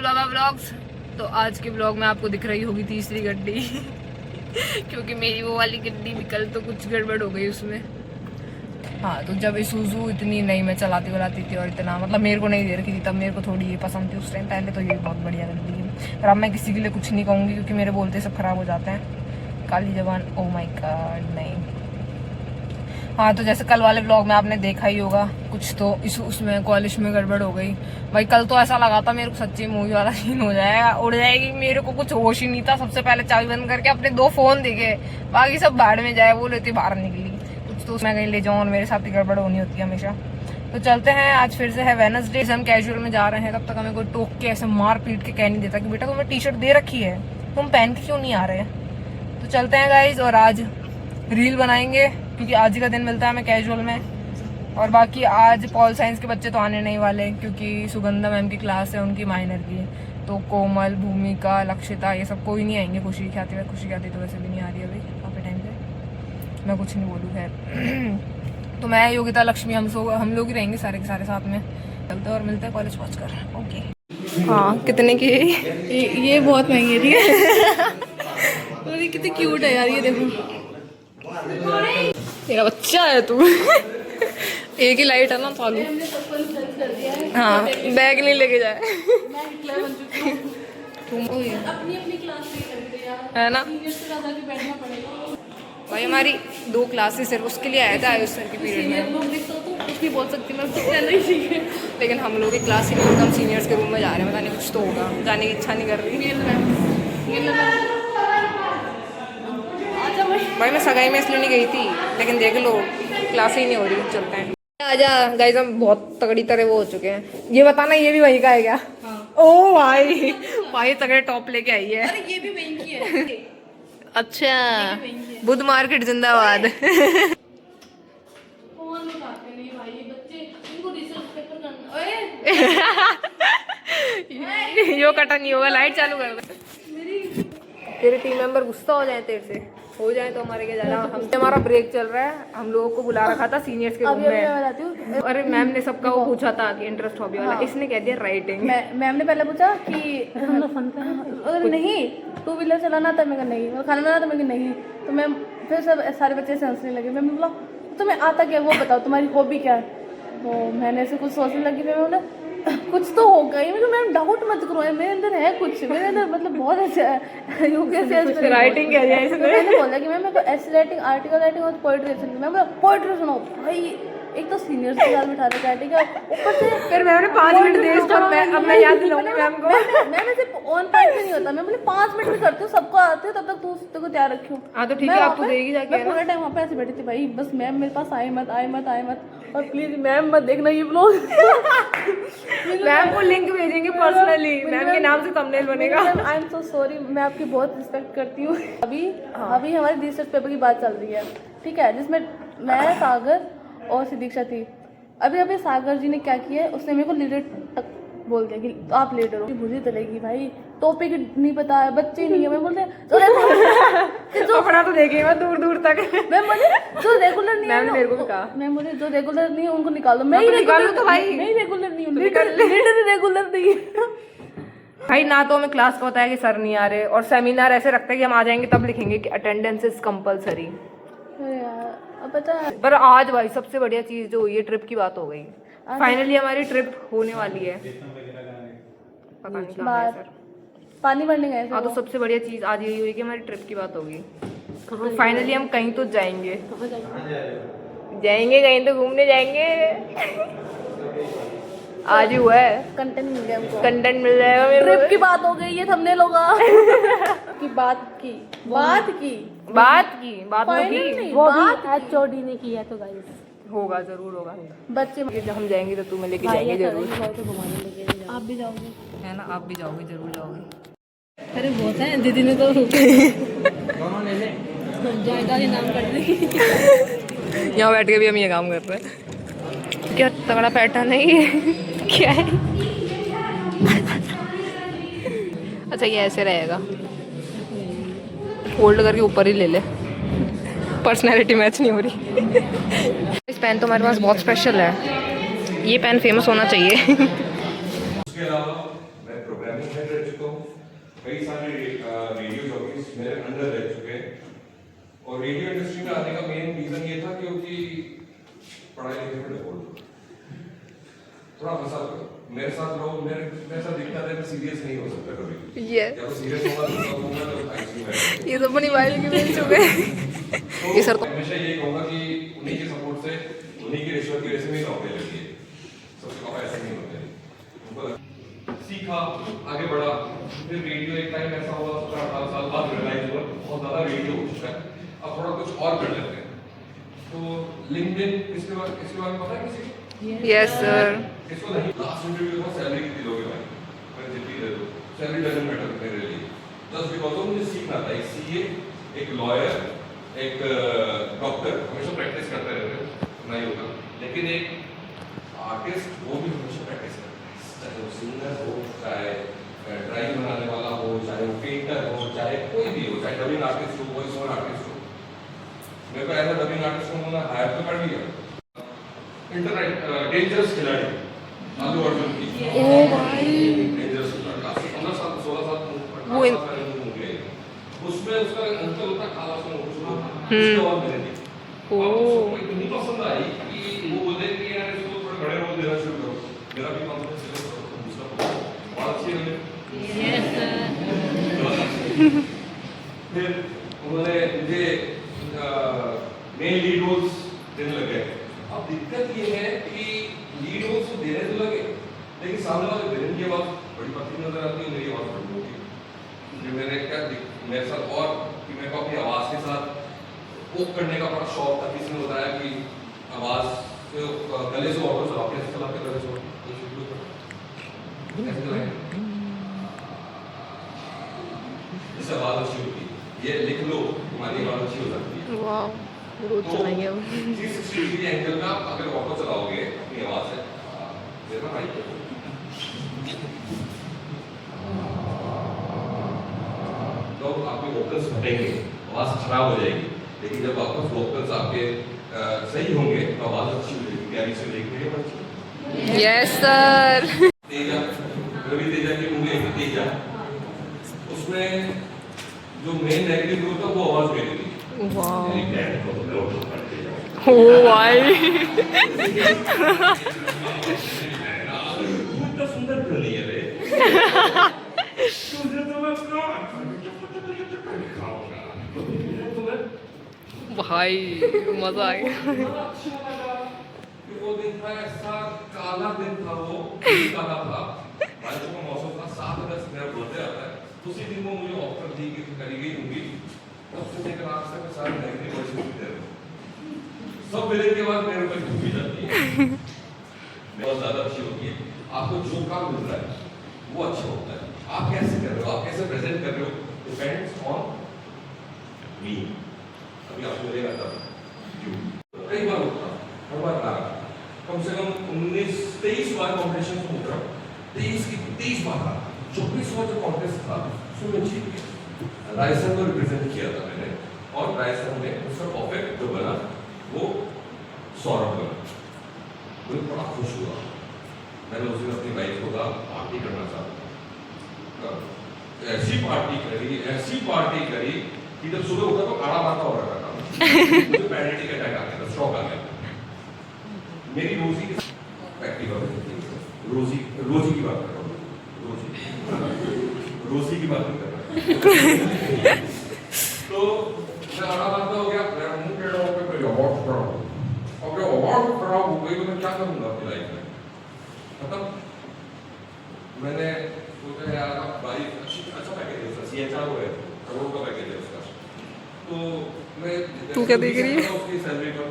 बाबा vlogs. तो आज के व्लॉग में आपको दिख रही होगी तीसरी गड्डी क्योंकि मेरी वो वाली गड्डी भी कल तो कुछ गड़बड़ हो गई उसमें। हाँ, तो जब ईसुज़ू इतनी नहीं मैं चलाती थी और इतना मतलब मेरे को नहीं दे रखी थी, तब मेरे को थोड़ी ये पसंद थी उस टाइम। पहले तो ये बहुत बढ़िया गड्डी है। और अब मैं किसी के लिए कुछ नहीं कहूँगी क्योंकि मेरे बोलते सब खराब हो जाते हैं। काली जबान, ओ माय गॉड, नहीं। हाँ, तो जैसे कल वाले ब्लॉग में आपने देखा ही होगा कुछ तो उसमें कॉलेज में गड़बड़ हो गई भाई। कल तो ऐसा लगा था मेरे को सच्ची मूवी वाला सीन हो जाएगा, उड़ जाएगी। मेरे को कुछ होश ही नहीं था। सबसे पहले चाबी बंद करके अपने 2 फोन दिखे, बाकी सब भाड़ में जाए। वो लेती बाहर निकली कुछ तो मैं कहीं ले जाऊँ और मेरे साथ ही गड़बड़ होनी होती है हमेशा। तो चलते हैं, आज फिर से है वेडनेसडे, हम कैजुअल में जा रहे हैं। तब तक हमें कोई टोक के ऐसे मार पीट के कह नहीं देता कि बेटा तुम्हें टी-शर्ट दे रखी है, तुम पहन के क्यों नहीं आ रहे। तो चलते हैं गाइज, और आज रील बनाएंगे क्योंकि आज ही का दिन मिलता है हमें कैजुअल में। और बाकी आज पॉल साइंस के बच्चे तो आने नहीं वाले क्योंकि सुगंधा मैम की क्लास है उनकी माइनर की। तो कोमल, भूमिका, लक्षिता ये सब कोई नहीं आएंगे। खुशी ख्याति तो वैसे भी नहीं आ रही अभी काफ़ी टाइम से। मैं कुछ नहीं बोलूँ खैर। तो मैं, योगिता, लक्ष्मी, हम लोग ही रहेंगे सारे के सारे साथ में। चलते और मिलते हैं कॉलेज पहुँच कर। ओके। हाँ, कितने की ये बहुत महंगी है, ठीक है। और ये कितनी क्यूट है यार, ये देखो। तेरा बच्चा है तू एक ही लाइट है ना चालू। हाँ, बैग नहीं लेके जाए अपनी क्लास है ना भाई। हमारी 2 क्लासेस सिर्फ उसके लिए आया था आयुष सर के पीरियड में। कुछ भी बोल सकती मैं, लेकिन हम लोग की क्लास ही नहीं, हम सीनियर्स के रूम में जा रहे हैं। पता नहीं कुछ तो होगा, जाने की इच्छा नहीं कर रही भाई। मैं सगाई में इसलिए नहीं गई थी, लेकिन देख लो क्लास ही नहीं हो रही। चलते हैं, आजा गाइस, हम बहुत तगड़ी तरह वो हो चुके हैं। ये बताना, ये भी वहीं का है क्या? हाँ। ओ भाई, भाई तगड़े टॉप लेके आई है। अरे ये भी वहीं की है। अच्छा, बुध मार्केट जिंदाबाद। फोन उठाते नहीं भाई ये बच्चे, इनको रिसर्च पेपर करना। ओए यो कटा नहीं होगा, लाइट चालू कर दे। तेरे टीम मेंबर गुस्सा हो जाए तेरे से, हो जाए तो हमारे क्या जाना। हमारा ब्रेक चल रहा है, हम लोगों को बुला रखा था सीनियर्स के रूम में। अरे मैम ने सबका वो पूछा था कि इंटरेस्ट हॉबी वाला। इसने कह दिया राइटिंग। मैम ने पहले पूछा कि अगर नहीं 2 व्हीलर चलाना था, मैं नहीं, खाना बनाना था, मैं नहीं। तो मैम फिर सब सारे बच्चे से हंसने लगे। मैम बोला तुम्हें आता क्या, वो बताओ तुम्हारी हॉबी क्या है। तो मैंने ऐसे कुछ सोचने लगी। मैम बोला कुछ तो होगा ही। मैम डाउट मत करो, मेरे अंदर है कुछ, मेरे अंदर मतलब बहुत अच्छा है। यूपीएससी राइटिंग कह दिया इसने। मैंने बोला कि मैम मेरे को ऐसे राइटिंग, आर्टिकल राइटिंग और पोएट्री सुननी। मैम बोला पोएट्री सुनो भाई। एक तो सीनियर्स के साथ बिठा रखा है, ठीक है, ऊपर से फिर मैम ने 5 मिनट दे इसको। अब मैं याद दिलाऊंगी मैम को। मैम ऐसे ऑन पॉइंट नहीं होता। मैं बोले 5 मिनट में करती हूँ, सबको आते हैं, तब तक तू तेरे को तैयार रखियो। हाँ तो ठीक है, आप तो देगी जाके। मैं पूरा टाइम वहाँ पे ऐसे बैठी थी भाई, बस मैम मेरे पास आए मत। और प्लीज मैम मत देखना ये व्लॉग। मैम को लिंक भेजेंगे पर्सनली, मैम के नाम से थंबनेल बनेगा। आई एम सो सॉरी, मैं आपकी बहुत रिस्पेक्ट करती हूँ। अभी हमारी रिसर्च पेपर की बात चल रही है, ठीक है, जिसमें मैं, सागर और सिदीक्षा थी। अभी सागर जी ने क्या किया, उसने मेरे को लीडर तक बोल दिया कि आप लीडर हो। बुरी चलेगी भाई, टॉपिक नहीं पता है, बच्चे नहीं है। मैं बोलते जो अपना तो देखेंगे मैं दूर तक। मैं बोले जो रेगुलर नहीं है, मेरे को भी कहा, मैं बोले जो रेगुलर नहीं है उनको निकालो। मैं ही निकालू तो भाई, मैं ही रेगुलर नहीं हूँ, लीडर रेगुलर नहीं है भाई। ना तो हमें क्लास का होता है कि सर नहीं आ रहे, और सेमिनार ऐसे रखते हैं कि हम आ जाएंगे तब लिखेंगे कि अटेंडेंस इज कंपलसरी। पता है, पर आज भाई सबसे बढ़िया चीज जो हुई है, ट्रिप की बात हो गई। फाइनली हमारी ट्रिप होने वाली है। पता नहीं कहाँ है सर, पानी भरने गए। हाँ, तो सबसे बढ़िया चीज आज यही हुई कि हमारी ट्रिप की बात होगी। तो फाइनली हम कहीं तो जाएंगे कहीं तो घूमने जाएंगे। आज ही हुआ है, कंटेंट मिल गया हमको, कंटेंट मिल जाएगा मेरे। ट्रिप की बात हो गई, ये थंबनेल होगा। की बात की वो भी एचओडी ने किया, तो गाइस होगा, जरूर होगा। बच्चे जब हम जाएंगे तो तुम्हें लेके जाएंगे जरूर। आप भी जाओगे, है ना, आप भी जाओगे, जरूर जाओगे। अरे बहुत है, दीदी ने तो जायदा ही नाम कर दी। यहाँ बैठ के भी हम ये काम कर रहे हैं। क्या तगड़ा पैटर्न है ये। क्या है? अच्छा, ये ऐसे रहेगा, फोल्ड करके ऊपर ही ले ले, पर्सनैलिटी मैच नहीं हो रही। इस पेन तो हमारे पास बहुत स्पेशल है, ये पेन फेमस होना चाहिए। उसके अलावा मैं प्रोग्रामिंग कई सारे रेडियो जॉकीज मेरे अंडर रह चुके हैं और रेडियो इंडस्ट्री में आने का मेन रीजन ये था क्योंकि पढ़ाई लिखाई में डिफॉल्ट थोड़ा मसा मेरे साथ रहो मेरे साथ दिखता है मैं सीरियस नहीं हो सकता कभी Yes. जब सीरियस होगा तो आईसीयू में ये तो अपनी वाइल के मिल चुके हैं। ये सर तो हमेशा यही कहूंगा कि उन्हीं के सपोर्ट से उन्हीं की रिश्वत की वजह से मेरी नौकरी लगी है सबसे पापा ऐसा नहीं होते सीखा आगे बढ़ा फिर रेडियो एक टाइम ऐसा हुआ 17-18 साल बाद रियलाइज हुआ बहुत ज्यादा रेडियो हो चुका है अब थोड़ा कुछ और कर लेते हैं तो लिंक्डइन इसके बारे में पता है किसी को यस सर इसको नहीं लास्ट इंटरव्यू में सैलरी कितनी दोगे भाई मैं जितनी दे दो सैलरी डजंट मैटर मेरे लिए जस्ट बिकॉज मुझे सीखना था एक सीए एक लॉयर एक डॉक्टर हमेशा प्रैक्टिस करते रहते हैं नहीं होगा लेकिन एक आर्टिस्ट वो भी हमेशा प्रैक्टिस करता है चाहे वो सिंगर हो चाहे ड्राइंग बनाने वाला हो चाहे वो पेंटर हो चाहे कोई भी हो चाहे डबिंग आर्टिस्ट हो वॉइस ओवर आर्टिस्ट हो मेरे को ऐसा डबिंग आर्टिस्ट को मैंने हायर तो कर लिया इंटरनेट डेंजरस खिलाड़ी आलू अर्जुन की ओ भाई डेंजरस खिलाड़ी 15 साल 16 साल वो उसमें उसका अंकल होता काला सा उसके और मैंने देखी ओ उसको इतनी पसंद आई कि वो बोले कि यार इसको थोड़े बड़े रोल देना शुरू करो मेरा भी कॉन्फिडेंस है दूसरा बहुत अच्छी है फिर उन्होंने मुझे मेन लीड रोल्स देने लगे अब दिक्कत ये है कि लीड रोल्स तो देने तो लगे लेकिन सामने वाले विलेन की आवाज बड़ी पतली नजर आती है मेरी आवाज बड़ी मोटी मैंने क्या मेरे साथ और कि मेरे को अपनी आवाज के साथ पोक करने का बड़ा शौक था किसी ने बताया कि आवाज से गले से ऑटो चलाओ कैसे चलाते गले से इससे आवाज अच्छी होती है ये लिख लो तुम्हारी आवाज अच्छी हो सकती है वाओ रोज चलाएंगे अब 360 डिग्री एंगल का अगर ऑटो चलाओगे अपनी आवाज से देखना भाई तो आपके वोकल्स फटेंगे आवाज खराब हो जाएगी लेकिन जब आपके वोकल्स आपके सही होंगे तो आवाज अच्छी हो जाएगी प्यारी से देखने में अच्छी यस सर तेजा रवि तेजा की मूवी है तेजा उसमें जो मेन नेगेटिव रोल था वो आवाज मेरी थी वाओ मेरी डैड को तो मैं ऑटो करते जाऊं ओ भाई इतना सुंदर क्यों नहीं है रे तुझे तो मैं भाई मजा आ गया वो दिन था ऐसा काला दिन था वो काला था बारिश का मौसम था 7 अगस्त मेरा बर्थडे आता है उसी दिन वो मुझे ऑफर दी कि करी गई होंगी तब से लेकर आज तक सारे नेगेटिव वॉइसेस देते हैं सब विलेन के बाद मेरे ऊपर झूठी जाती है बहुत ज्यादा अच्छी होती है आपको जो काम मिल रहा है वो अच्छा होता है आप कैसे कर रहे हो आप कैसे प्रेजेंट कर रहे हो डिपेंड्स ऑन मी अभी आपको मिलेगा तब कई बार होता हर बार आ रहा कम से कम 19-23 बार कॉम्पिटिशन में उतरा 23 बार आ 24वां जो कॉन्टेस्ट था उसमें जीत गया रायसन को रिप्रेजेंट किया था मैंने और रायसन में उसका परफेक्ट जो बना वो सौरभ बना मुझे बड़ा खुश हुआ मैंने उस दिन अपनी वाइफ को कहा पार्टी करना चाहता ऐसी पार्टी करी कि जब सुबह उठा तो काला माथा हो रहा था मुझे पैरालिटिक अटैक आ गया था स्ट्रोक आ गया मेरी रोजी की प्रैक्टिकल रोजी की बात कर रहा हूँ रोजी की बात नहीं कर रहा तो मैं आड़ा माथा हो गया मेरा मुंह टेढ़ा हो गया मेरी अवार्ड खराब हो अब जब अवार्ड खराब हो गई तो मैं क्या करूँगा अपनी लाइफ में खत्म मैंने सोचा यार भाई अच्छा पैकेज है उसका CHR है करोड़ का पैकेज है उसका तो मैं तू क्या देख रही है उसकी सैलरी पर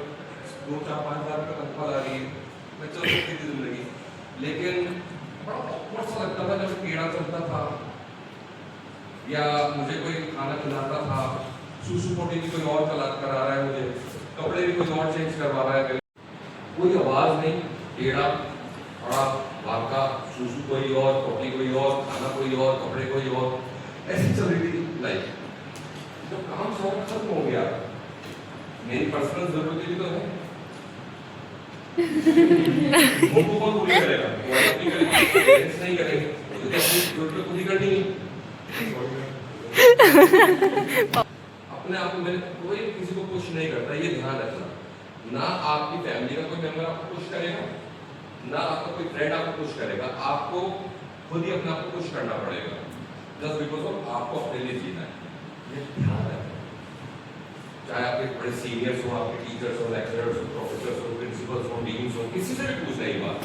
2-4-5 हज़ार का तनख्वाह आ रही है मैं चल सकती थी जिंदगी लेकिन बड़ा awkward सा लगता था जब कीड़ा चलता था या मुझे कोई खाना खिलाता था सुसु पोटी भी कोई और चला कर आ रहा है मुझे कपड़े भी कोई और चेंज करवा रहा है कोई आवाज नहीं कीड़ा बड़ा वाका सुसु कोई और पोटी कोई और खाना कोई और कपड़े कोई और ऐसी चल रही थी लाइफ जब काम सारा खत्म हो गया मेरी पर्सनल जरूरतें भी तो है उनको कौन पूरी करेगा वो अपनी करेंगे नहीं करेंगे तो अपनी जरूरतें पूरी करनी है अपने आप को मैंने कोई किसी को पुश नहीं करता, ये ध्यान रखना। ना आपकी फैमिली का कोई मेंबर आपको पुश करेगा, ना आपका कोई फ्रेंड आपको पुश करेगा, आपको खुद ही अपने आप को पुश करना पड़ेगा, जस्ट बिकॉज ऑफ आपको अपने लिए जीना है। ये ध्यान रखना। चाहे आपके बड़े सीनियर्स हो, आपके टीचर्स हो, लेक्चरर्स हो, प्रोफेसर्स हो, प्रिंसिपल्स हो, डीन्स हो, किसी से भी पूछ नहीं बात,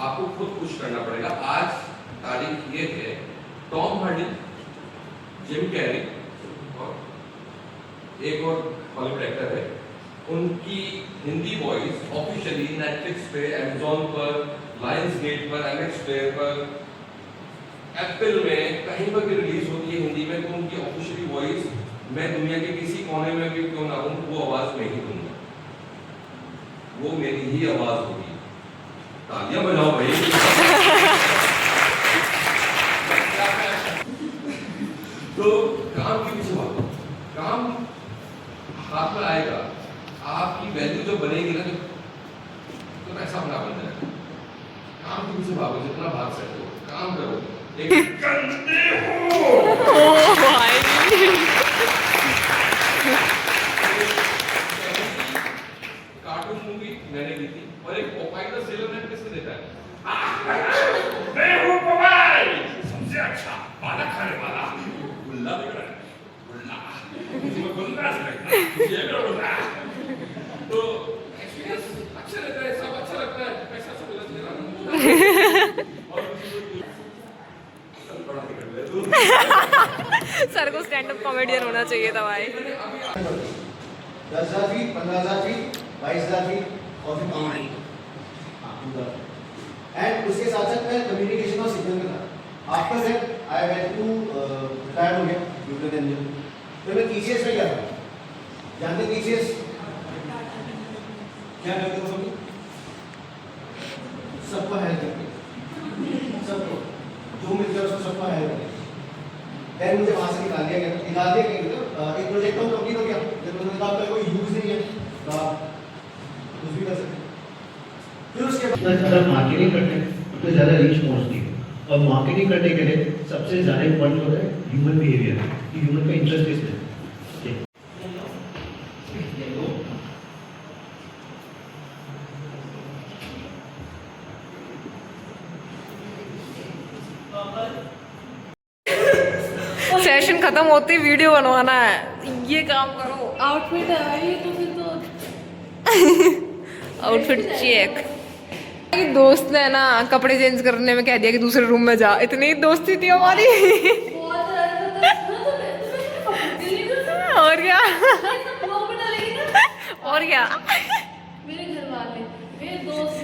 आपको खुद पुश करना पड़ेगा। आज तारीख ये है, टॉम हार्डी, जिम कैरी और एक और हॉलीवुड एक्टर है, उनकी हिंदी वॉइस ऑफिशियली नेटफ्लिक्स पे, अमेज़न पर, लायंस गेट पर, एमएक्स प्लेयर पर, एप्पल में कहीं पर भी रिलीज होती है हिंदी में, तो उनकी ऑफिशियली वॉइस मैं दुनिया के किसी कोने में भी क्यों ना हूं, वो आवाज मैं ही दूंगा, वो मेरी ही आवाज होगी। तालियां बजाओ भाई। तो काम के पीछे भागो, काम हाथ में आएगा, आपकी वैल्यू जो बनेगी ना, तो पैसा अपना बन जाएगा। काम के पीछे भागो, जितना भाग सकते हो, काम करो। एक गंदे हो कार्टून मूवी मैंने की थी, और एक पोपाई द सेलर मैन किसने देखा है? मैं हूँ पोपाई, सबसे अच्छा पालक खाने वाला। गुल्ला दिख रहा है, गुल्ला, गुल्ला से लगता है, ये मेरा गुल्ला। तो एक्सपीरियंस अच्छा लगता है, सब अच्छा लगता है, पैसा सब गलत ले रहा सर को स्टैंड अप कॉमेडियन होना चाहिए था भाई। 10,000 फीट, 15,000 फीट, 22,000 फीट और फिर पानी। एंड उसके साथ साथ मैं कम्युनिकेशन और सिग्नल में था। After that I went to retired हो गया न्यूक्लियर इंजीनियर। तो मैं टीसीएस में गया था। जानते टीसीएस क्या करते हो? सबको हेल्प करते, सबको जो मिलता है उसको सबको हेल्प करते। फिर मुझे वहाँ से निकाल दिया गया, एक प्रोजेक्ट तो कंप्लीट हो गया। जब उन्होंने कहा आपका कोई यूज नहीं है तो आप कुछ भी कर सकते हैं। फिर उसके बाद जितना ज़्यादा मार्केटिंग करते हैं उतना ज़्यादा रीच पहुँचती है, और मार्केटिंग करने के लिए सबसे ज़्यादा इम्पोर्टेंट होता है ह्यूमन बिहेवियर, कि ह्यूमन का इंटरेस्ट किसमें। सेशन खत्म होते ही वीडियो बनवाना है, ये काम करो। आउटफिट है भाई, तो फिर तो आउटफिट चेक। दोस्त ने ना कपड़े चेंज करने में कह दिया कि दूसरे रूम में जा, इतनी दोस्ती थी हमारी। और क्या, और क्या। मेरे घर वाले, मेरे दोस्त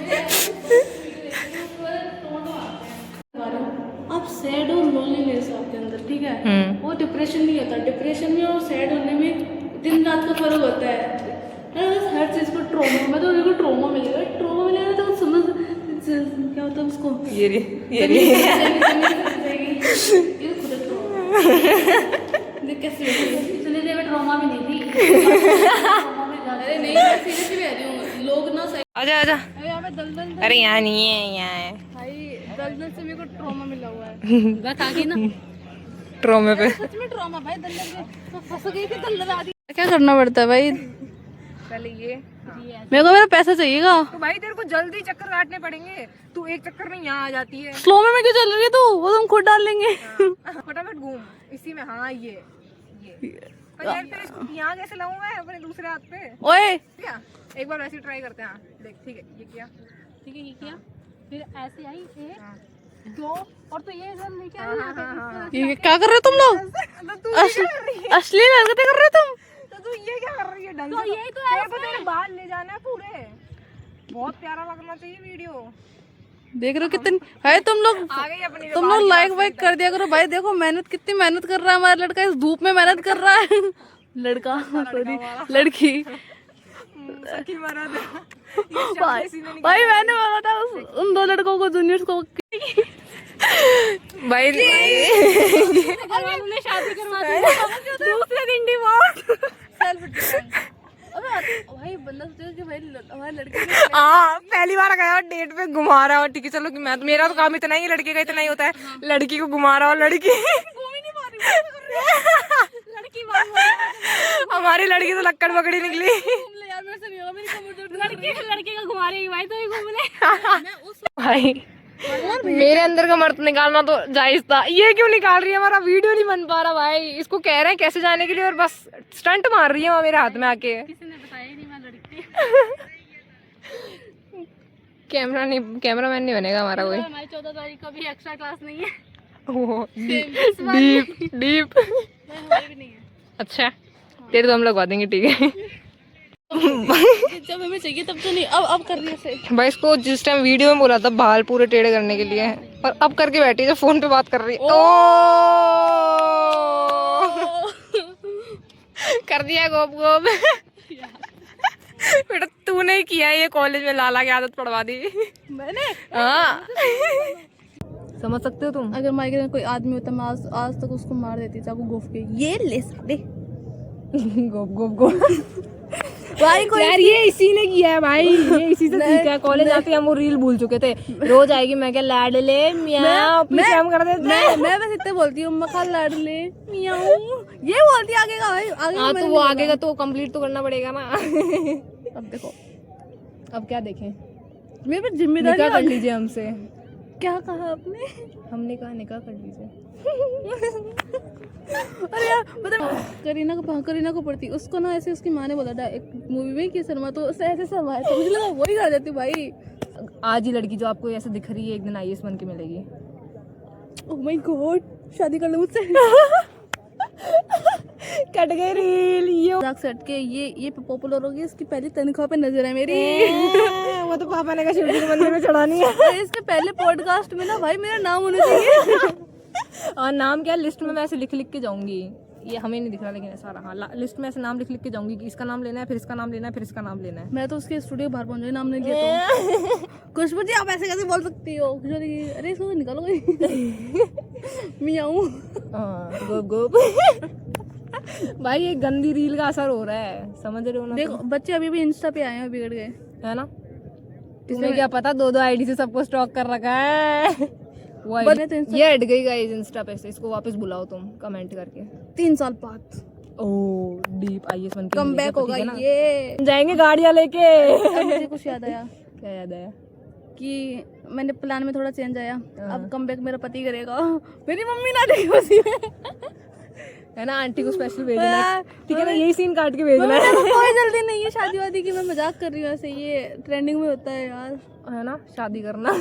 आप सैड और लोनलीनेस आपके अंदर, ठीक है, वो डिप्रेशन नहीं होता। डिप्रेशन में और सैड होने में दिन रात का फर्क होता है। बस हर चीज़ को ट्रॉमा, मैं तो देखो ट्रॉमा मिलेगा, ट्रॉमा मिलेगा तो समझ क्या होता है उसको। ये कैसे इसलिए मैं ट्रॉमा भी नहीं थी। अरे नहीं, मैं सीरियसली कह रही हूँ, लोग ना सही। आजा आजा। यहाँ पे दलदल, अरे यहाँ नहीं है, यहाँ है भाई दलदल से मेरे को ट्रॉमा मिला हुआ है। बात आ गई ना ट्रॉमे पे। सच में ट्रॉमा भाई, दलदल के तो फंस गई थी, दलदल आ गई। क्या करना पड़ता है भाई? पहले ये मेरे को मेरा पैसा चाहिएगा। तो भाई तेरे को जल्दी चक्कर काटने पड़ेंगे, तू एक चक्कर में यहाँ आ जाती है। स्लो में क्यों चल रही है तू? वो तुम खुद डाल लेंगे। फटाफट घूम इसी में। हाँ ये पर यार फिर इसको यहाँ कैसे लाऊं मैं अपने दूसरे हाथ पे? ओए क्या एक बार वैसे ट्राई करते हैं। हाँ देख, ठीक है, ये किया, ठीक है, ये किया, फिर ऐसे आई 1 2 और तो ये इधर लेके आई। हाँ। ये क्या कर रहे हो तुम लोग? तो तू ये क्या कर रही है? अश्लील हरकतें कर रहे हो तुम। तो तू ये क्या कर रही है? ढंग तो से यही तो तेरे को तेरे बाल ले जाना है पूरे, बहुत प्यारा लगना चाहिए वीडियो। देख रहे हो कितनी भाई तुम लोग, आ गई अपनी तुम लोग लाइक वाइक कर दिया करो भाई। देखो मेहनत, कितनी मेहनत कर रहा है हमारा लड़का, इस धूप में मेहनत कर रहा है। लड़का सॉरी लड़की सखी मरा दे। भाई मैंने बोला था उन 2 लड़कों को, जूनियर्स को। भाई ने शादी करवा दी दूसरे दिन डिवोर्स। अबे भाई बंदा सोचे कि भाई हमारे लड़के हाँ पहली बार गया और डेट पे घुमा रहा है। ठीक है चलो कि मैं, मेरा तो काम इतना ही है, लड़के का इतना ही होता है, लड़की को घुमा रहा और लड़की घूम ही नहीं पा रही लड़की बात हमारी लड़की तो लक्कड़ पकड़ी निकली। यार मेरे से नहीं होगा, मेरी कमर दर्द लड़के का घुमा रही भाई, तो ही घूम ले। भाई मेरे अंदर का मर्द निकालना तो जायज था, ये क्यों निकाल रही है? हमारा वीडियो नहीं बन पा रहा भाई। इसको कह रहे हैं कैसे जाने के लिए और बस स्टंट मार रही है वहाँ मेरे हाथ में आके। किसी ने बताया ही नहीं मैं लड़की। कैमरामैन नहीं बनेगा हमारा कोई। हमारी 14 तारीख का भी एक्स्ट्रा क्लास नहीं है। डीप हमारी भी नहीं है। अच्छा तेरे तो हम लगवा देंगे, ठीक है। जब हमें चाहिए तब तो नहीं, अब कर रही है सही। भाई इसको जिस टाइम वीडियो में बोला था बाल पूरे टेढ़े करने के लिए, और अब करके बैठी है जब फोन पे बात कर रही है। ओ कर दिया गोप गोप। बेटा तूने ही किया है ये, कॉलेज में लाला की आदत पड़वा दी मैंने। हाँ समझ सकते हो तुम। अगर माइग्रेन में कोई आदमी होता मैं आज तक उसको मार देती चाकू गोफ के। ये ले सकते गोप गोप गोप भाई कोई यार ये इसी ने किया है भाई, ये इसी से सीखा है। कॉलेज आते हम वो रील भूल चुके थे, रोज आएगी मैं क्या लाडले मियाँ पीछे हम कर देते। मैं बस इतने बोलती हूँ मखा लाडले मियाऊ, ये बोलती है आगे का भाई। आगे हाँ तो वो आगे का तो कंप्लीट तो करना पड़ेगा ना। अब देखो, अब क्या देखें, मेरे पे जिम्मेदारी निकाह कर लीजिए हमसे। क्या कहा आपने? हमने कहा निकाह कर लीजिए। अरे यार मतलब करीना को पड़ती उसको ना, ऐसे उसकी माँ ने बोला था एक मूवी में कि शर्मा तो उससे ऐसे शर्मा तो मुझे लगा वही कर देती भाई। आज ही लड़की जो आपको ऐसे दिख रही है एक दिन IAS बन के मिलेगी। ओह माय गॉड, शादी कर लो मुझसे। कट गई रील। ये मजाक सेट के ये पॉपुलर होगी, इसकी पहली तनख्वाह पे नजर है मेरी। वो तो पापा ने कहा शिव जी के मंदिर में चढ़ानी है। अरे इसके पहले पॉडकास्ट में ना भाई मेरा नाम होना चाहिए। और नाम क्या लिस्ट में मैं ऐसे लिख लिख के जाऊंगी, ये हमें नहीं दिख रहा लेकिन ऐसा रहा लिस्ट में ऐसे नाम लिख लिख के जाऊंगी कि इसका नाम लेना है, फिर इसका नाम लेना है, फिर इसका नाम लेना है। मैं तो उसके स्टूडियो बाहर पहुंच जाऊँ, नाम नहीं लिया तो। खुशबू जी आप ऐसे कैसे बोल सकती हो? खुशबू जी अरे इसको निकालो मियाऊ। गोप गोप। भाई ये गंदी रील का असर हो रहा है, समझ रहे हो ना? देखो बच्चे अभी भी इंस्टा पे आए हैं, बिगड़ गए है ना? तुम्हें क्या पता 2-2 आईडी से सबको स्टॉक कर रखा है। वो ID ये हट गई गाइस इंस्टा पे से, इसको वापस बुलाओ तुम कमेंट करके। 3 साल बाद ओह डीप IAS बन के कम बैक होगा ये। जाएंगे गाड़ियां लेके। मुझे कुछ याद आया। क्या याद आया? कि मैंने प्लान में थोड़ा चेंज आया, अब कम बैक मेरा पति करेगा। मेरी मम्मी ना देखे उसी में, है ना? आंटी को स्पेशल भेजना है, ठीक है ना? यही सीन काट के भेजना है। कोई जल्दी नहीं है शादी वादी की, मैं मजाक कर रही हूँ ऐसे, ये ट्रेंडिंग में होता है यार, है ना? शादी करना।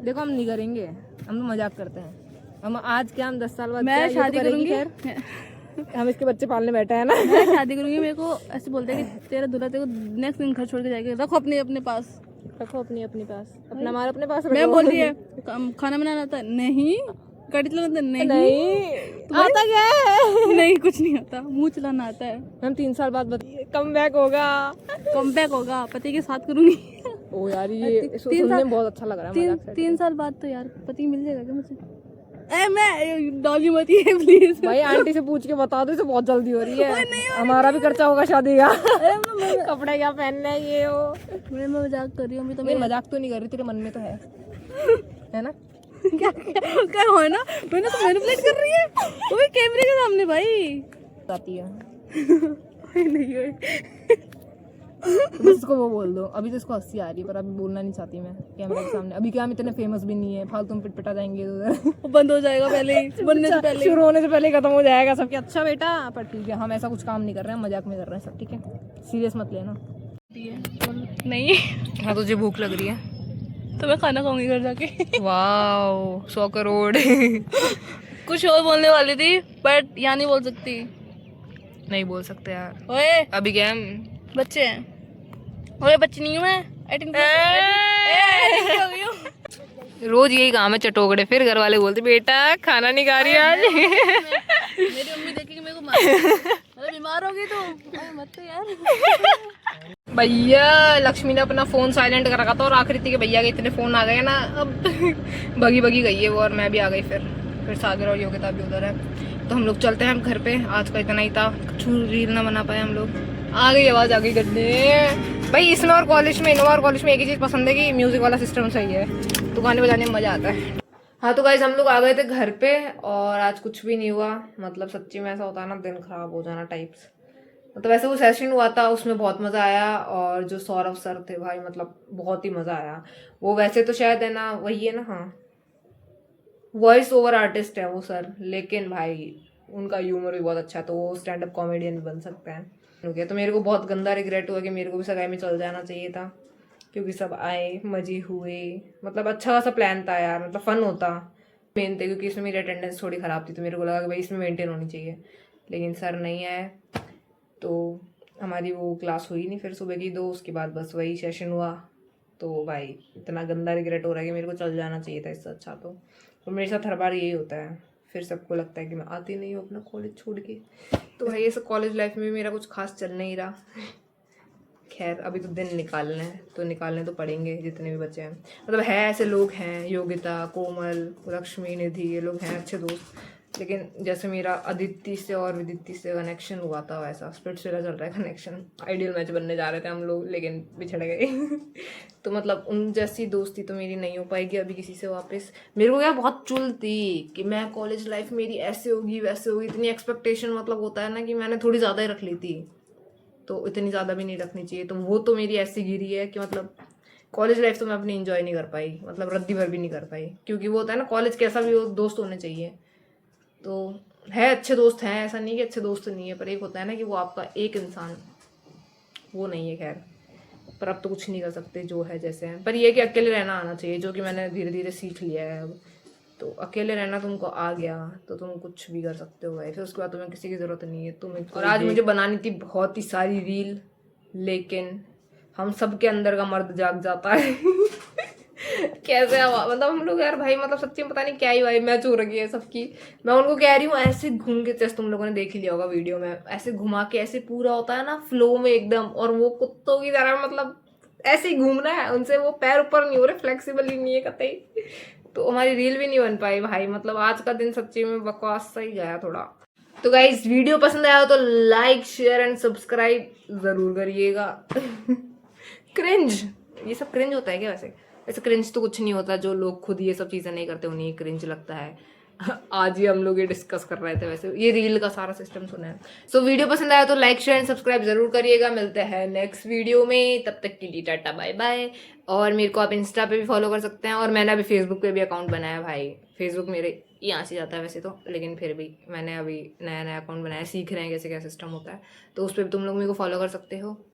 देखो हम नहीं करेंगे, हम तो मजाक करते हैं। हम आज क्या, हम 10 साल बाद मैं शादी करूंगी। हम इसके बच्चे पालने बैठे हैं ना। मैं शादी करूंगी, मेरे को ऐसे बोलते हैं कि तेरा दूल्हा तेरे को नेक्स्ट दिन घर छोड़ के जाएगा, रखो अपने पास, रखो अपने पास, अपना मार अपने पास। मैं बोल रही है खाना बनाना आता है नहीं, गाड़ी चलाना आता है नहीं, आता क्या है? नहीं कुछ नहीं आता, मुंह चलाना आता है। हम 3 साल बाद कम बैक होगा, पति के साथ करूंगी। ओ यार ये सुनने में बहुत अच्छा लग रहा है। 3 साल बाद तो यार पति मिल जाएगा क्या मुझे? मैं डॉली मत है प्लीज भाई, आंटी से पूछ के बता दो, इसे बहुत जल्दी हो रही है। हमारा भी खर्चा होगा शादी का। कपड़े क्या पहनने हैं ये वो। मैं मजाक कर रही हूँ, तो मैं मजाक तो नहीं कर रही, तेरे मन में तो है ना? क्या हो ना, मैंने तो मैनिपुलेट कर रही है वो भी कैमरे के सामने भाई। आती है नहीं हुई। बस इसको वो बोल दो, अभी तो इसको हंसी आ रही है पर अभी बोलना नहीं चाहती मैं कैमरे के सामने। अभी क्या हम इतने फेमस भी नहीं है, फालतू में पिटपिटा जाएंगे उधर। बंद हो जाएगा पहले ही, बनने से पहले, शुरू होने से पहले खत्म हो जाएगा सबके। अच्छा बेटा, पर ठीक है हम ऐसा कुछ काम नहीं कर रहे हैं, मजाक में कर रहे हैं सब, ठीक है? सीरियस मत लेना। नहीं हाँ तुझे भूख लग रही है तो मैं खाना खाऊंगी घर जाके। वाओ 100 करोड़। कुछ और बोलने वाली थी बट यहाँ नहीं बोल सकती। नहीं बोल सकते यार, ओए अभी क्या हम बच्चे हैं। ओए बच्ची नहीं हूँ मैं, 18 हो गई हूँ। रोज यही काम है चटोकड़े, फिर घर वाले बोलते बेटा खाना नहीं खा रही आज। मेरी मम्मी देखेगी मेरे को मार, बीमार हो गई तो मत यार। भैया लक्ष्मी ने अपना फोन साइलेंट कर रखा था और आखिरी थी कि भैया के इतने फोन आ गए ना, अब भगी गई है वो, और मैं भी आ गई। फिर सागर और योगिता भी उधर है, तो हम लोग चलते हैं घर पे। आज का इतना ही था, कुछ रील ना बना पाए हम लोग। आ गई आवाज, आ गई गड्ढे भाई। इसमें और कॉलेज में, इनोवा और कॉलेज में एक ही चीज पसंद है कि म्यूजिक वाला सिस्टम सही है, तो गाने बजाने में मजा आता है। हाँ तो गाइस हम लोग आ गए थे घर पे और आज कुछ भी नहीं हुआ। मतलब सच्ची में ऐसा होता है ना, दिन खराब हो जाना टाइप्स। मतलब वैसे वो सेशन हुआ था, उसमें बहुत मज़ा आया। और जो सौरभ सर थे भाई, मतलब बहुत ही मज़ा आया। वो वैसे तो शायद है ना, वही है ना, हाँ वॉइस ओवर आर्टिस्ट है वो सर, लेकिन भाई उनका ह्यूमर भी बहुत अच्छा है, तो वो स्टैंड अप कॉमेडियन भी बन सकते हैं। हो गया तो मेरे को बहुत गंदा रिग्रेट हुआ कि मेरे को भी सगाई में चल जाना चाहिए था, क्योंकि सब आए, मजे हुए, मतलब अच्छा खासा प्लान था यार, मतलब फन होता। मेन थे क्योंकि इसमें मेरी अटेंडेंस थोड़ी ख़राब थी, तो मेरे को लगा कि भाई इसमें मेंटेन होनी चाहिए, लेकिन सर नहीं आए। तो हमारी वो क्लास हुई नहीं फिर सुबह की 2, उसके बाद बस वही सेशन हुआ। तो भाई इतना गंदा रिग्रेट हो रहा है कि मेरे को चल जाना चाहिए था इससे अच्छा तो। और मेरे साथ हर बार यही होता है, फिर सबको लगता है कि मैं आती नहीं हूँ अपना कॉलेज छोड़ के। तो भाई ऐसा कॉलेज लाइफ में भी मेरा कुछ खास चल नहीं रहा। खैर अभी तो दिन निकालने हैं, तो निकालने तो पड़ेंगे जितने भी बचे हैं। मतलब है ऐसे लोग हैं, योगिता, कोमल, लक्ष्मी, निधि, ये लोग हैं अच्छे दोस्त। लेकिन जैसे मेरा अदिति से और विदिति से कनेक्शन हुआ था, वैसा स्प्लिट से चल रहा है कनेक्शन। आइडियल मैच बनने जा रहे थे हम लोग, लेकिन बिछड़ गए। तो मतलब उन जैसी दोस्ती तो मेरी नहीं हो पाएगी अभी किसी से वापस। मेरे को क्या बहुत चुल थी कि मैं कॉलेज लाइफ मेरी ऐसे होगी वैसे होगी, इतनी एक्सपेक्टेशन, मतलब होता है ना कि मैंने थोड़ी ज़्यादा ही रख ली थी। तो इतनी ज़्यादा भी नहीं रखनी चाहिए, तो वो तो मेरी ऐसी गिरी है कि मतलब कॉलेज लाइफ तो मैं अपनी एंजॉय नहीं कर पाई, मतलब रद्दी भर भी नहीं कर पाई। क्योंकि वो होता है ना, कॉलेज कैसा भी हो दोस्त होने चाहिए। तो है अच्छे दोस्त हैं, ऐसा नहीं कि अच्छे दोस्त नहीं है, पर एक होता है ना कि वो आपका एक इंसान, वो नहीं है। खैर पर अब तो कुछ नहीं कर सकते, जो है जैसे हैं। पर ये है कि अकेले रहना आना चाहिए, जो कि मैंने धीरे धीरे सीख लिया है अब। तो अकेले रहना तुमको आ गया तो तुम कुछ भी कर सकते हो भाई, फिर उसके बाद तुम्हें किसी की ज़रूरत नहीं है। और आज मुझे बनानी थी बहुत ही सारी रील, लेकिन हम सब के अंदर का मर्द जाग जाता है। कैसे मतलब हम लोग यार भाई, मतलब सच्ची में पता नहीं क्या ही भाई मैच हो रखी है सबकी। मैं उनको कह रही हूँ ऐसे घूम के, जैसे तुम लोगों ने देख ही लिया होगा वीडियो में, ऐसे घुमा के ऐसे पूरा होता है ना फ्लो में एकदम, और वो कुत्तों की तरह मतलब ऐसे ही घूमना है उनसे, वो पैर ऊपर नहीं हो रहे, फ्लेक्सिबल ही नहीं है कतई। तो हमारी रील भी नहीं बन पाई भाई, मतलब आज का दिन सच्ची में बकवास सा ही गया थोड़ा। तो गाइस वीडियो पसंद आया हो तो लाइक शेयर एंड सब्सक्राइब जरूर करिएगा। क्रिंज, ये सब क्रिंज होता है क्या वैसे? वैसे क्रिंज तो कुछ नहीं होता, जो लोग खुद ये सब चीज़ें नहीं करते उन्हें क्रिंज लगता है। आज ही हम लोग ये डिस्कस कर रहे थे, वैसे ये रील का सारा सिस्टम सुना है। सो वीडियो पसंद आया तो लाइक शेयर एंड सब्सक्राइब जरूर करिएगा। मिलते हैं नेक्स्ट वीडियो में, तब तक के लिए टाटा बाय बाय। और मेरे को आप इंस्टा पे भी फॉलो कर सकते हैं, और मैंने अभी फेसबुक पे भी अकाउंट बनाया भाई। फेसबुक मेरे यहाँ से जाता है वैसे तो, लेकिन फिर भी मैंने अभी नया नया अकाउंट बनाया, सीख रहे हैं कैसे क्या सिस्टम होता है, तो उस पर तुम लोग मेरे को फॉलो कर सकते हो।